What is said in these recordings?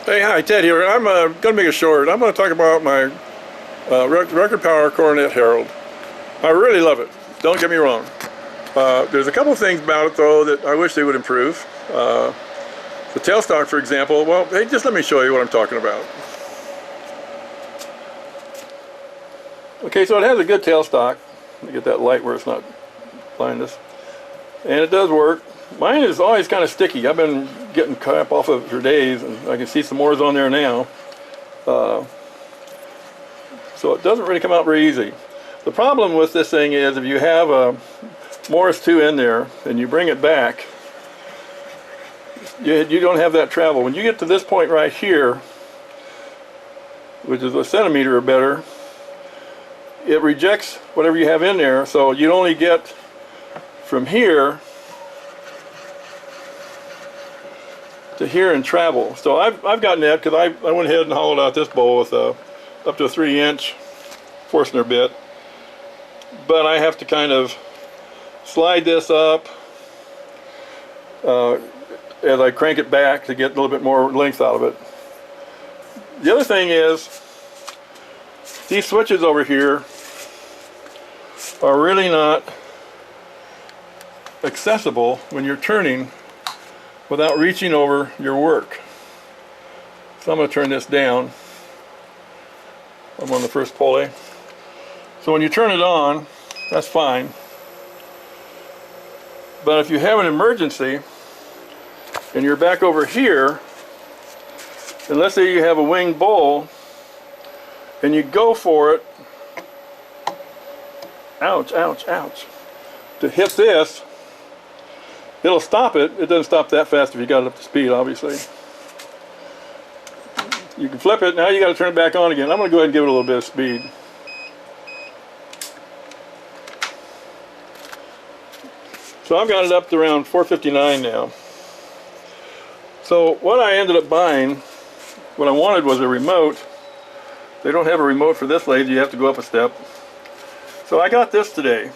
Hey, hi, Ted here. I'm going to make it short. I'm going to talk about my record power Coronet Harald. I really love it. Don't get me wrong. There's a couple of things about it, though, that I wish they would improve. The tailstock, for example, well, hey, just let me show you what I'm talking about. Okay, so it has a good tailstock. Let me get that light where it's not blinding us. And it does work. Mine is always kind of sticky. I've been getting crap off of it for days, and I can see some more is on there now. So it doesn't really come out very easy. The problem with this thing is if you have a Morris 2 in there and you bring it back, you don't have that travel. When you get to this point right here, which is a centimeter or better, it rejects whatever you have in there, so you'd only get from here to here and travel. So I've gotten that because I went ahead and hollowed out this bowl with up to a 3-inch Forstner bit, but I have to kind of slide this up as I crank it back to get a little bit more length out of it. The other thing is these switches over here are really not accessible when you're turning without reaching over your work. So I'm going to turn this down. I'm on the first pulley. So when you turn it on, that's fine. But if you have an emergency and you're back over here, and let's say you have a winged bull and you go for it, ouch, ouch, ouch, to hit this, it'll stop it. It doesn't stop that fast if you got it up to speed, obviously. You can flip it. Now you got to turn it back on again. I'm going to go ahead and give it a little bit of speed. So I've got it up to around 459 now. So what I ended up buying, what I wanted was a remote. They don't have a remote for this lathe. You have to go up a step. So I got this today.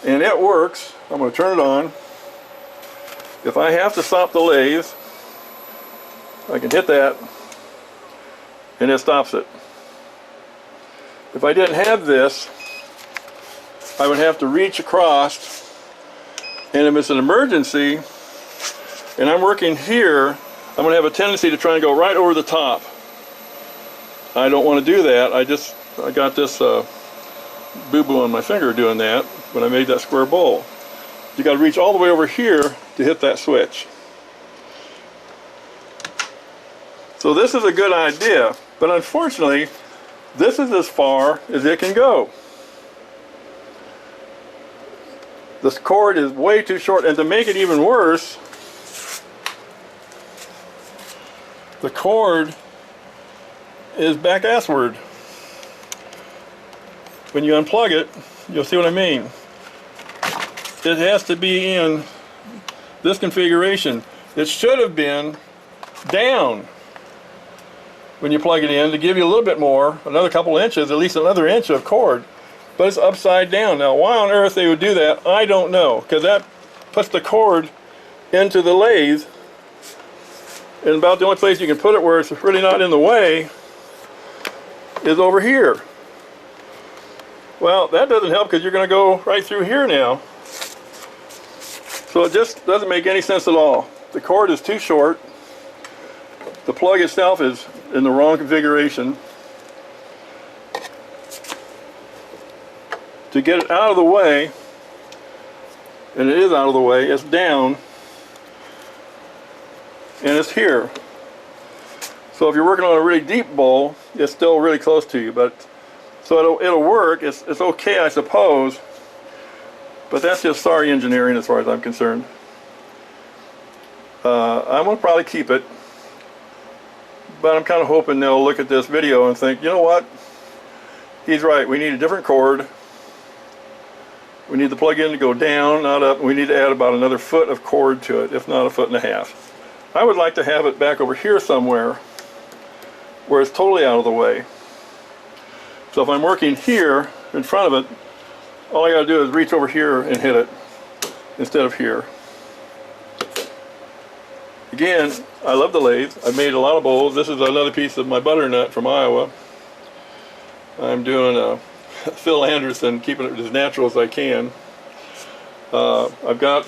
And it works. I'm going to turn it on. If I have to stop the lathe, I can hit that and it stops it. If I didn't have this, I would have to reach across, and if it's an emergency and I'm working here, I'm going to have a tendency to try and go right over the top. I don't want to do that. I got this boo-boo on my finger doing that when I made that square bowl. You got to reach all the way over here to hit that switch. So this is a good idea, but unfortunately this is as far as it can go. This cord is way too short, and to make it even worse, the cord is back assward. When you unplug it, you'll see what I mean. It has to be in this configuration. It should have been down when you plug it in to give you a little bit more, another couple inches, at least another inch of cord, but it's upside down. Now why on earth they would do that, I don't know, because that puts the cord into the lathe, and about the only place you can put it where it's really not in the way is over here. Well, that doesn't help because you're going to go right through here now. So it just doesn't make any sense at all. The cord is too short. The plug itself is in the wrong configuration. To get it out of the way, and it is out of the way, it's down, and it's here. So if you're working on a really deep bowl, it's still really close to you, but so it'll work. It's okay, I suppose, but that's just sorry engineering as far as I'm concerned. I'm going to probably keep it, but I'm kind of hoping they'll look at this video and think, you know what, he's right, we need a different cord. We need the plug-in to go down, not up. We need to add about another foot of cord to it, if not a 1.5 feet. I would like to have it back over here somewhere where it's totally out of the way. So if I'm working here in front of it, all I got to do is reach over here and hit it instead of here. again, I love the lathe. I've made a lot of bowls. This is another piece of my butternut from Iowa. I'm doing a Phil Anderson, keeping it as natural as I can. I've got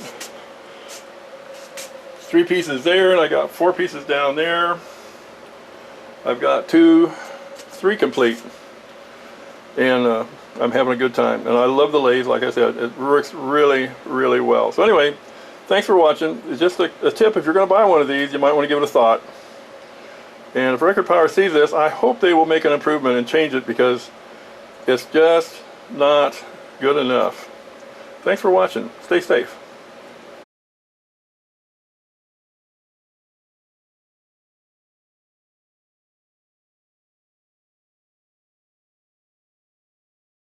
3 pieces there, and I got 4 pieces down there. I've got 3 complete, and I'm having a good time. And I love the lathe. Like I said, it works really, really well. So anyway, thanks for watching. It's just a tip. If you're going to buy one of these, you might want to give it a thought. And if Record Power sees this, I hope they will make an improvement and change it, because it's just not good enough. Thanks for watching. Stay safe.